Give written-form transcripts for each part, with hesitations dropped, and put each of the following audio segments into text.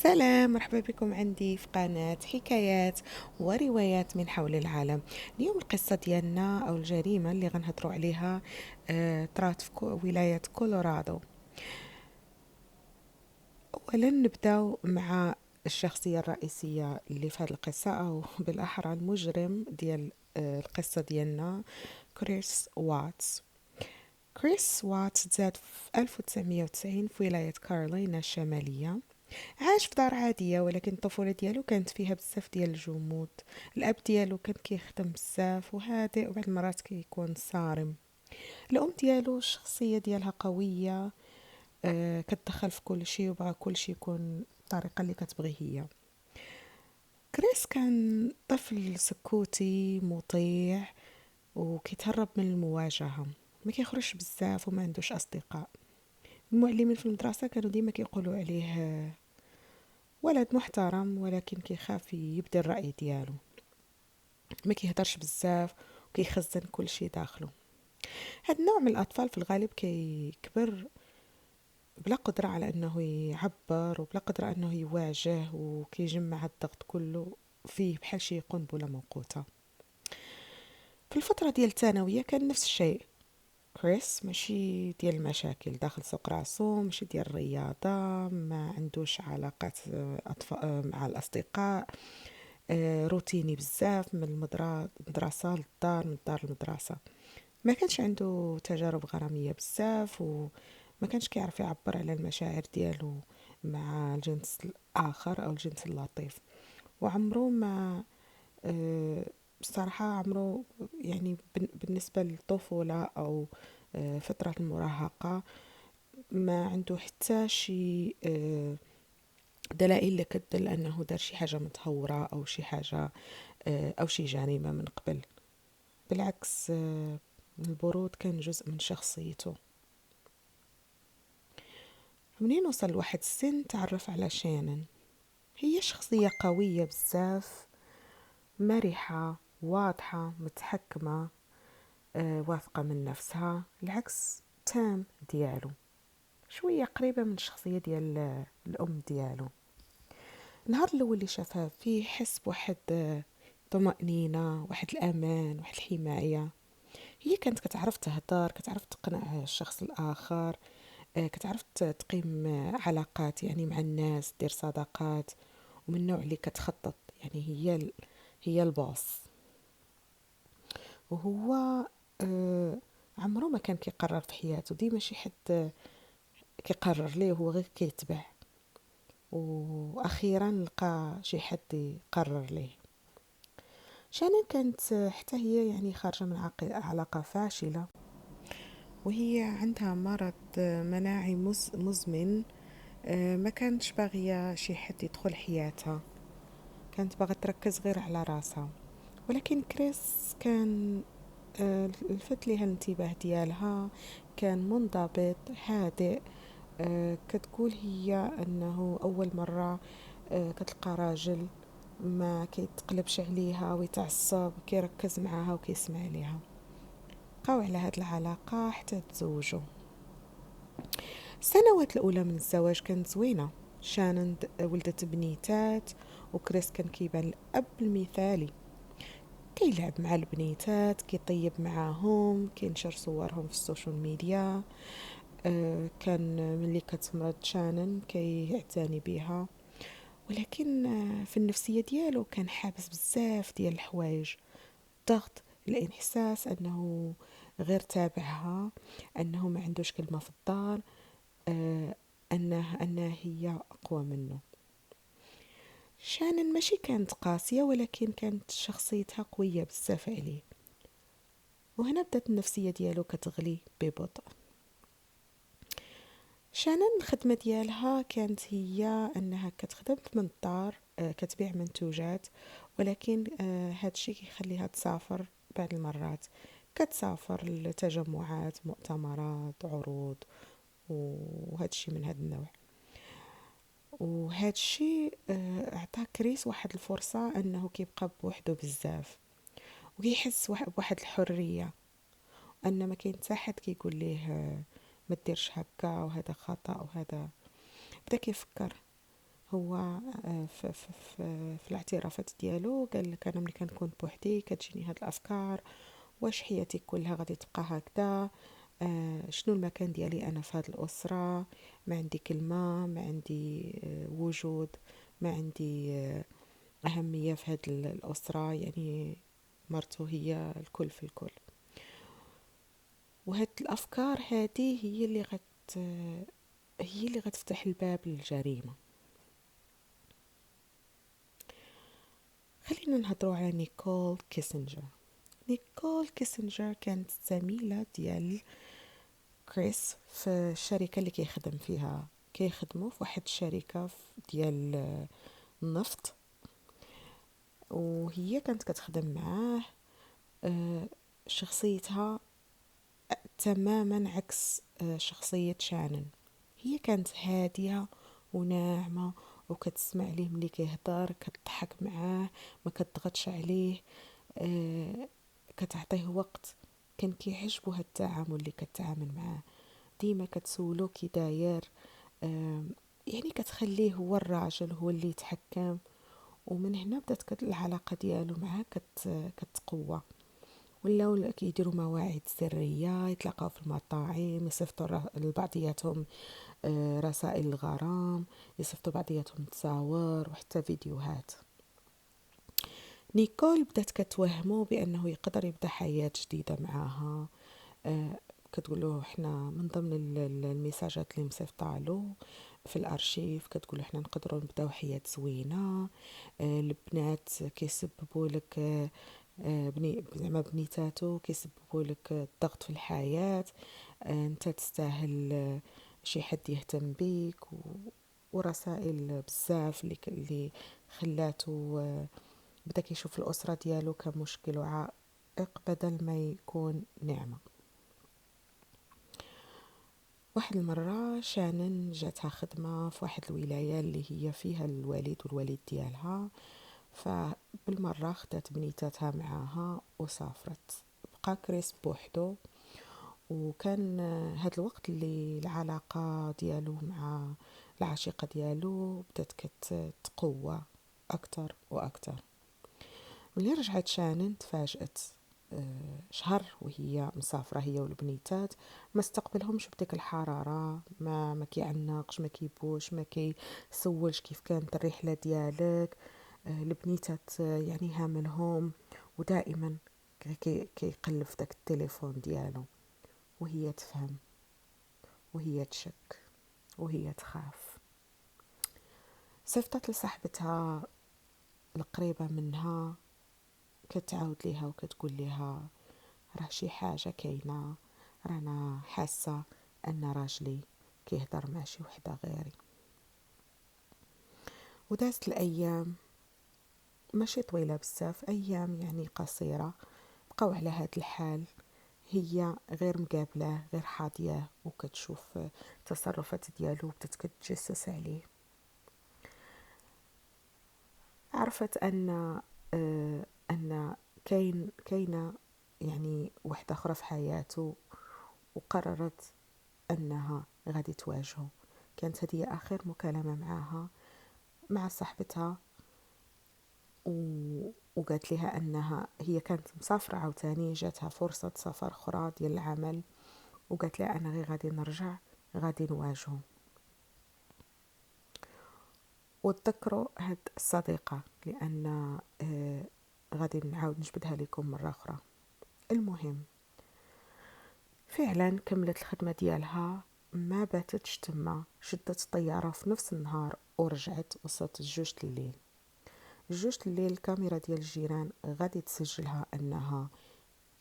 سلام، مرحبا بكم عندي في قناة حكايات وروايات من حول العالم. اليوم القصة ديالنا أو الجريمة اللي غنهضروا عليها طرات في ولاية كولورادو. أولا نبداو مع الشخصية الرئيسية اللي في هذه القصة، أو بالأحرى المجرم ديال القصة ديالنا، كريس واتس. كريس واتس تزاد في 1990 في ولاية كارولينا الشمالية. عاش في دار عادية، ولكن الطفولة ديالو كانت فيها بزاف ديال الجمود. الأب ديالو كان كيخدم بزاف وهادئ، وبعض المرات كيكون صارم. الأم ديالو الشخصية ديالها قوية، كتدخل في كل شيء وبغى كل شيء يكون بالطريقة اللي كتبغي هي. كريس كان طفل سكوتي مطيع، وكيتهرب من المواجهة. ما كيخرجش بزاف وما عندوش أصدقاء. المعلمين في المدرسة كانوا ديما كيقولوا عليه ولد محترم، ولكن كيخاف يبدي الرأي ديالو. ما كيهدرش بزاف وكيخزن كل شيء داخله. هاد النوع من الأطفال في الغالب كيكبر بلا قدرة على أنه يعبر وبلا قدرة أنه يواجه، وكيجمع الضغط كله فيه بحال شي قنبلة موقوتة. في الفترة ديال الثانوية كان نفس الشيء. كريس ماشي ديال المشاكل، داخل سوق راسو، ماشي ديال الرياضة، ما عندوش علاقات مع الأصدقاء. روتيني بزاف، من المدرسة للدار، من الدار للمدرسة. ما كانش عنده تجارب غرامية بزاف، وما كانش كيعرف يعبر على المشاعر ديالو مع الجنس الآخر أو الجنس اللطيف. وعمره ما بصراحة عمره، يعني بالنسبة للطفولة أو فترة المراهقة، ما عنده حتى شي دلائل اللي كتدل أنه دار شي حاجة متهورة أو شي حاجة أو شي جريمة من قبل. بالعكس، البرود كان جزء من شخصيته. منين وصل لواحد السن تعرف على شانن. هي شخصية قوية بزاف، مرحة، واضحة، متحكمة، واثقة من نفسها، العكس تام ديالو. شوية قريبة من الشخصية ديال الأم ديالو. النهار الأول اللي شافها فيه حس بواحد طمأنينة، واحد الأمان، واحد الحماية. هي كانت كتعرف تهدر، كتعرف تقنع الشخص الآخر، كتعرف تقيم علاقات يعني مع الناس، دير صداقات، ومن النوع اللي كتخطط. يعني هي الباص. وهو عمره ما كان كيقرر في حياته، ديما شي حد كيقرر ليه، هو غير كيتبع. واخيرا لقى شي حد يقرر ليه. شانن كانت حتى هي يعني خارجة من علاقة فاشلة، وهي عندها مرض مناعي مزمن. ما كانتش باغية شي حد يدخل حياتها، كانت باغا تركز غير على راسها. ولكن كريس كان لفت ليها الانتباه ديالها. كان منضبط هادئ. كتقول هي انه اول مرة كتلقى راجل ما كيتقلبش عليها ويتعصب، كيركز معاها وكيسمع ليها. بقاو على هاد العلاقة حتى تزوجوا. السنوات الأولى من الزواج كانت زوينة. شانن ولدت بنيتات، وكريس كان كيبان الأب المثالي. كيلعب مع البنيتات، كيطيب معاهم، كينشر صورهم في السوشيال ميديا. كان ملي كتمرض شانن كيعتني بيها. ولكن في النفسية ديالو كان حابس بزاف ديال الحوايج. الضغط، الانحساس أنه غير تابعها، أنه ما عندوش كلمة في الدار، آه، أنها هي أقوى منه. شانن ماشي كانت قاسية، ولكن كانت شخصيتها قوية بزاف عليه. وهنا بدات النفسية ديالو كتغلي ببطء. شانن الخدمة ديالها كانت هي أنها كتخدم من الدار، كتبيع منتوجات. ولكن هادشي كيخليها تسافر بعض المرات. كتسافر لتجمعات، مؤتمرات، عروض، وهادشي من هاد النوع. وهادشي عطا كريس واحد الفرصة أنه كيبقى بوحدو بزاف، وكيحس بواحد الحرية، أن ما كاين حتى حد كيقول ليه ما ديرش هكا، وهذا خطأ، وهذا. بدا كيفكر هو في الاعترافات ديالو قال لك انا ملي كنكون بوحدي كتجيني هاد الافكار، واش حياتي كلها غادي تبقى هكذا؟ شنو المكان ديالي انا في هاد الاسره؟ ما عندي كلمه، ما عندي وجود، ما عندي اهميه في هاد الاسره، يعني مرته هي الكل في الكل. وهاد الافكار هذه هي اللي غتفتح الباب للجريمه. خلينا نهضروا على نيكول كيسنجر. نيكول كيسنجر كانت زميلة ديال كريس في الشركة اللي كيخدم فيها. كيخدموا في واحد الشركة ديال النفط، وهي كانت كتخدم معاه. شخصيتها تماما عكس شخصية شانن. هي كانت هادية وناعمة، وكتسمع ليه ملي كيهضر، كتضحك معاه، ما كتضغطش عليه، كتعطيه وقت. كان كيعجبو هاد التعامل اللي كتعامل معاه، ديما كتسولو كي داير. يعني كتخليه هو الراجل، هو اللي يتحكم. ومن هنا بدات العلاقه ديالو معاه كتقوى. ولاو كيديروا مواعيد سريه، يتلاقاو في المطاعم، يصيفطوا لبعضياتهم رسائل الغرام، يصيفطوا بعضياتهم تصاور وحتى فيديوهات. نيكول بدات كتوهمه بانه يقدر يبدا حياه جديده معاها. كتقول له احنا من ضمن الميساجات اللي مصيفطه له في الارشيف، كتقول له احنا نقدروا نبداو حياه زوينه. البنات كيسببوا لك زعما بنيتاتو كيسببوا لك الضغط في الحياه. انت تستاهل شي حد يهتم بيك، ورسائل بزاف اللي خلاتو بدا كيشوف الاسره ديالو كمشكل وعائق بدل ما يكون نعمه. واحد المرة شانن جاتها خدمة في واحد الولاية اللي هي فيها الوالد والوالد ديالها، فبالمرة خدات بنيتاتها معاها وسافرت. بقى كريس بوحدو، وكان هاد الوقت اللي العلاقة ديالو مع العشيقة ديالو بدات كتقوى أكتر وأكتر. ملي رجعت شانن تفاجأت. شهر وهي مسافرة هي والبنيتات، ما استقبلهمش بديك الحرارة، ما كيعنقش، ما كيبوش، ما كيسولش كيف كانت الرحلة ديالك. البنيتات يعني هاملهم، ودائما كيقلب في داك التليفون ديالو، وهي تفهم، وهي تشك، وهي تخاف. صيفطت لصاحبتها القريبة منها، كتعاود ليها وكتقول ليها راه شي حاجة كاينة، رانا حاسة ان راجلي كيهضر مع شي وحدة غيري. ودازت الايام ماشي طويلة بزاف، ايام يعني قصيرة، بقاو على هاد الحال. هي غير مقابلاه، غير حاضياه، وكتشوف التصرفات ديالو، بدات كتجسس عليه. عرفت ان كاينه يعني وحده اخرى في حياته، وقررت انها غادي تواجهه. كانت هذه اخر مكالمه معها مع صاحبتها، وقالت لها انها هي كانت مسافره عاوتاني، جاتها فرصه سفر اخرى ديال العمل، وقالت لها انا غير غادي نرجع، غادي نواجهه. وتذكروا هاد الصديقه لان غادي نعاود نجبدها لكم مره اخرى. المهم فعلا كملت الخدمة ديالها، ما باتتش تما، شدت الطيارة في نفس النهار ورجعت. وصلت الجوج الليل. الجوج الليل الكاميرا ديال الجيران غادي تسجلها انها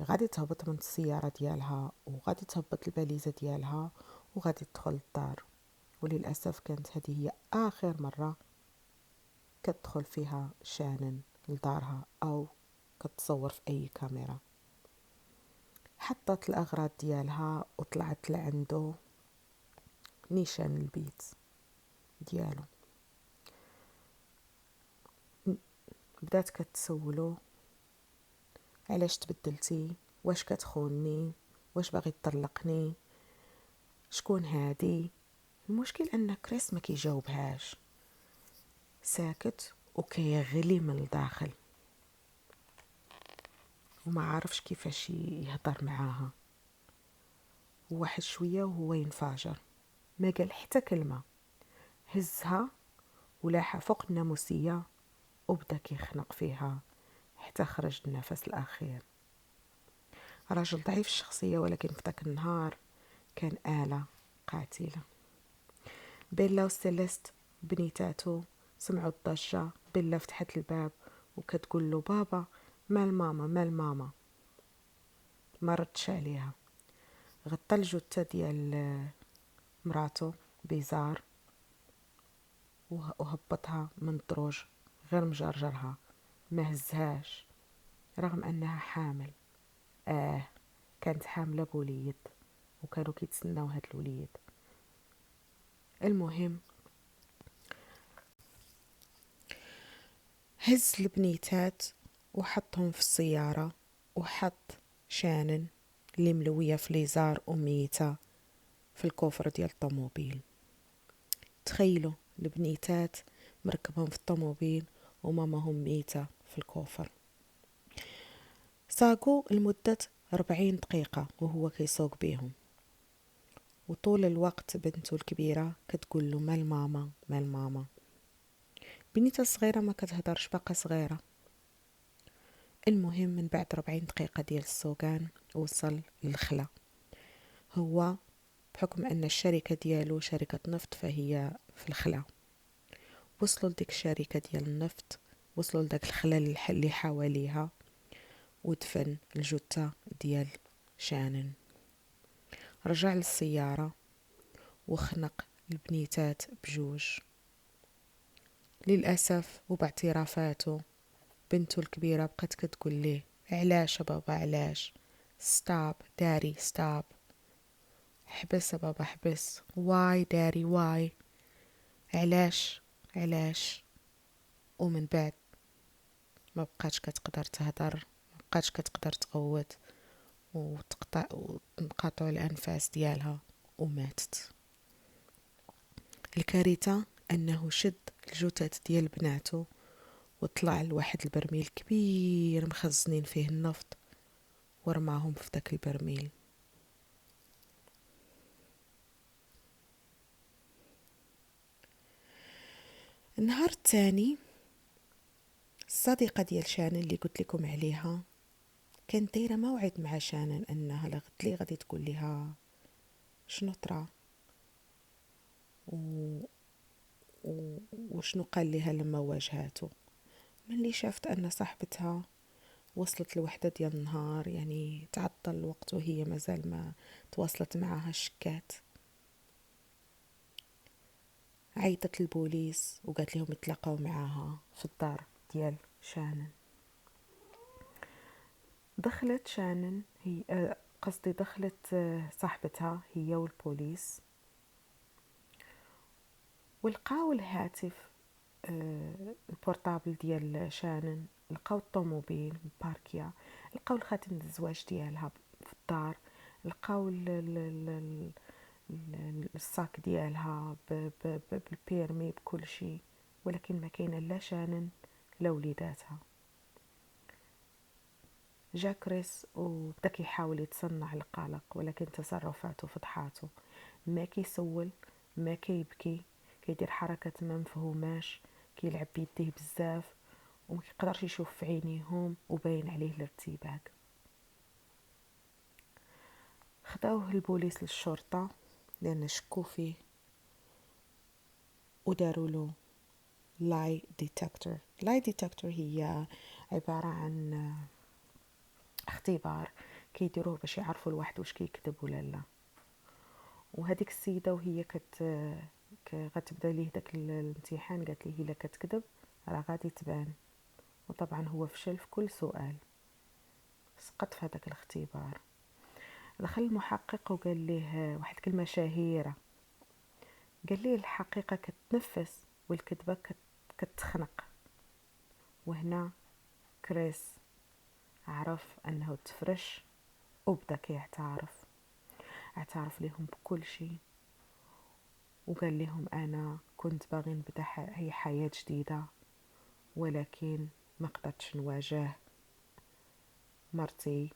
غادي تهبط من السيارة ديالها، وغادي تهبط الباليزة ديالها، وغادي تدخل الدار. وللأسف كانت هذه هي آخر مرة كتدخل فيها شانن لدارها أو كتصور في أي كاميرا. حطت الأغراض ديالها وطلعت لعنده نيشان البيت ديالو. بدات كتسولو علاش تبدلتي، واش كتخوني، واش باغي تطلقني، شكون هادي. المشكل ان كريس ما كيجاوبهاش، ساكت وكيغلي من الداخل وما عارفش كيفاش يهضر معاها. واحد شوية وهو ينفجر، ما قال حتى كلمة، هزها ولاحة فوق الناموسية وبدا كيخنق فيها حتى خرج النفس الأخير. راجل ضعيف الشخصية، ولكن في ذاك النهار كان آلة قاتلة. بيلا وسيليست بنيتاتو سمعوا الضجة. بيلا فتحت الباب وكتقول له بابا مال ماما مال ماما. ما ردش عليها. غطى الجثة ديال مراتو بيزار وهبطها من الدروج، غير مجرجرها، ما هزهاش، رغم انها حامل. كانت حاملة بوليد وكانوا كيتسناو هاد الوليد. المهم هز البنيتات وحطهم في السيارة، وحط شانن اللي ملوية في ليزار وميتة في الكوفر ديال الطوموبيل. تخيلوا البنيتات مركبهم في الطوموبيل وماماهم ميتة في الكوفر. ساقوا لمدة 40 دقيقة وهو كيسوق بيهم، وطول الوقت بنته الكبيرة كتقول له مال ماما مال ماما. بنيته الصغيرة ما كتهدرش، باقا صغيرة. المهم من بعد 40 دقيقة ديال السوقان وصل للخلا. هو بحكم أن الشركة ديالو شركة نفط فهي في الخلا. وصلوا لديك الشركة ديال النفط، وصلوا لداك الخلا اللي حواليها، ودفن الجثة ديال شانن. رجع للسيارة وخنق البنيتات بجوج. للأسف وباعترافاته بنته الكبيرة بقت كتقول ليه علاش يا بابا علاش، ستوب داري ستوب، حبس يا بابا حبس، واي داري واي، علاش علاش. ومن بعد ما بقاتش كتقدر تهدر، ما بقاتش كتقدر تغوت، وتنقطع الأنفاس ديالها وماتت. الكارثة أنه شد الجثث ديال بناته وطلع لواحد البرميل كبير مخزنين فيه النفط ورماهم في داك البرميل. النهار الثاني الصديقة ديال شانن اللي قلت لكم عليها كانت دايره موعد مع شانن انها لغد لي غادي تقول لها شنو طرا وشنو قال لها لما واجهاته. ملي شافت ان صاحبتها وصلت لوحدة ديال النهار، يعني تعطل الوقت وهي مازال ما تواصلت معها الشكات، عيطت للبوليس وقالت لهم يتلاقاو معاها في الدار ديال شانن. دخلت شانن هي قصدي دخلت صاحبتها هي والبوليس، ولقاو الهاتف البورتابل ديال شانن، لقاو الطوموبيل مباركيا، لقاو الخاتم الزواج ديالها في الدار، لقاو الصاك ديالها بالبيرمي بكل شيء، ولكن ما كاين لا شانن لا وليداتها. جا كريس وبدا كيحاول يتصنع القلق، ولكن تصرفاته فضحاته. ما كيسول، ما كيبكي، كيدير حركات ما مفهوماش، كيلعب بيديه بزاف وما كيقدرش يشوف في عينيهم وباين عليه الارتباك. خداوه البوليس للشرطة لأن شكوا فيه وداروا له لاي ديتكتور. لاي ديتكتور هي عبارة عن اختبار كيديروه باش يعرفوا الواحد واش كيكذب ولا لا. وهذيك السيده وهي غتبدا ليه داك الامتحان قالت ليه الا كتكذب راه غادي تبان. وطبعا هو فشل في كل سؤال، سقط في هذاك الاختبار. دخل المحقق وقال ليه واحد كلمه شهيره، قال ليه الحقيقه كتنفس والكذبه كتخنق. وهنا كريس عرف انه تفرش وبدا اعترف لهم بكل شيء، وقال لهم انا كنت باغي نبدا هي حياة جديدة، ولكن ما قدرتش نواجه مرتي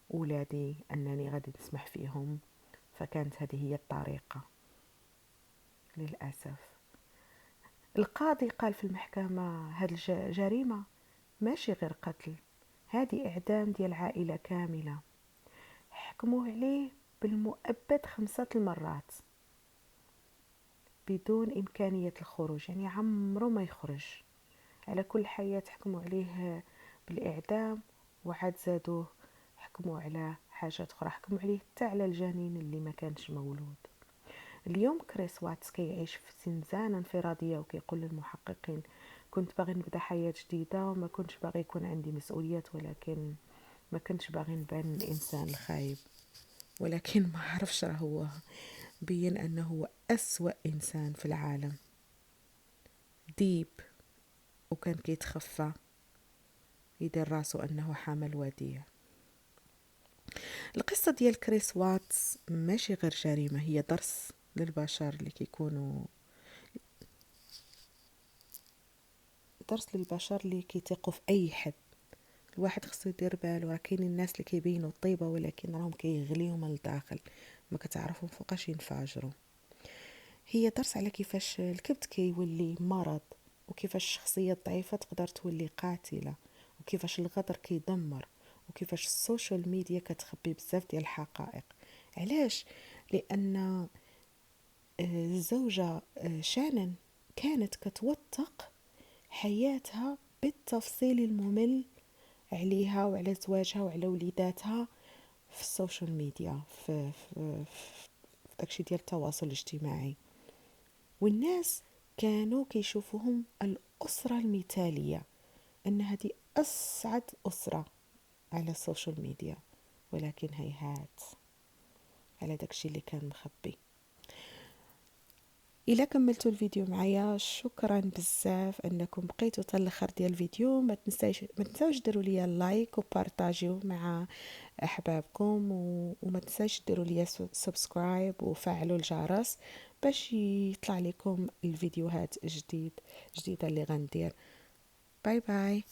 ولادي انني غادي نسمح فيهم، فكانت هذه هي الطريقة للأسف. القاضي قال في المحكمة هاد الجريمة ماشي غير قتل، هذه إعدام ديال عائلة كاملة، حكموه عليه بالمؤبد 5 المرات بدون إمكانية الخروج، يعني عمره ما يخرج. على كل حياة حكموا عليه بالإعدام، وعاد زادوه حكموا على حاجات أخرى، حكموا عليه حتى على الجنين اللي ما كانش مولود. اليوم كريس واتس كيعيش في زنزانة انفرادية وكيقول للمحققين كنت باغي نبدا حياة جديدة وما كنتش باغي يكون عندي مسؤوليات، ولكن ما كنتش باغي نبان الإنسان الخايب. ولكن ما عرفش راه هو بين أنه هو أسوأ إنسان في العالم، ديب، وكان كيتخفى يدير راسو أنه حامل وديع. القصة ديال كريس واتس ماشي غير جريمة، هي درس للبشر اللي كيكونوا درس للبشر اللي كيثيقوا في أي حد. الواحد خصو يدير بالو، راه كاينين الناس اللي كيبينوا طيبة ولكن راهم كيغليو من الداخل، ما كتعرفوا فوقاش ينفجروا. هي درس على كيفاش الكبت كيولي مرض، وكيفاش الشخصية الضعيفة تقدر تولي قاتلة، وكيفاش الغدر كيدمر، وكيفاش السوشيال ميديا كتخبي بزاف ديال الحقائق. علاش؟ لأن الزوجة شانن كانت كتوثق حياتها بالتفصيل الممل عليها وعلى زواجها وعلى وليداتها في السوشيال ميديا، في داكشي ديال التواصل الاجتماعي، والناس كانوا كيشوفوهم الأسرة المثالية، أن هذه أسعد أسرة على السوشيال ميديا، ولكن هيهات على داكشي اللي كان مخبي. إلا كملتوا الفيديو معايا شكرا بزاف انكم بقيتوا حتى الاخر ديال الفيديو. ما تنساوش ديروا لي اللايك وبارطاجيو مع احبابكم، وما تنساوش ديروا لي سبسكرايب وفعلوا الجرس باش يطلع لكم الفيديوهات جديده اللي غندير. باي باي.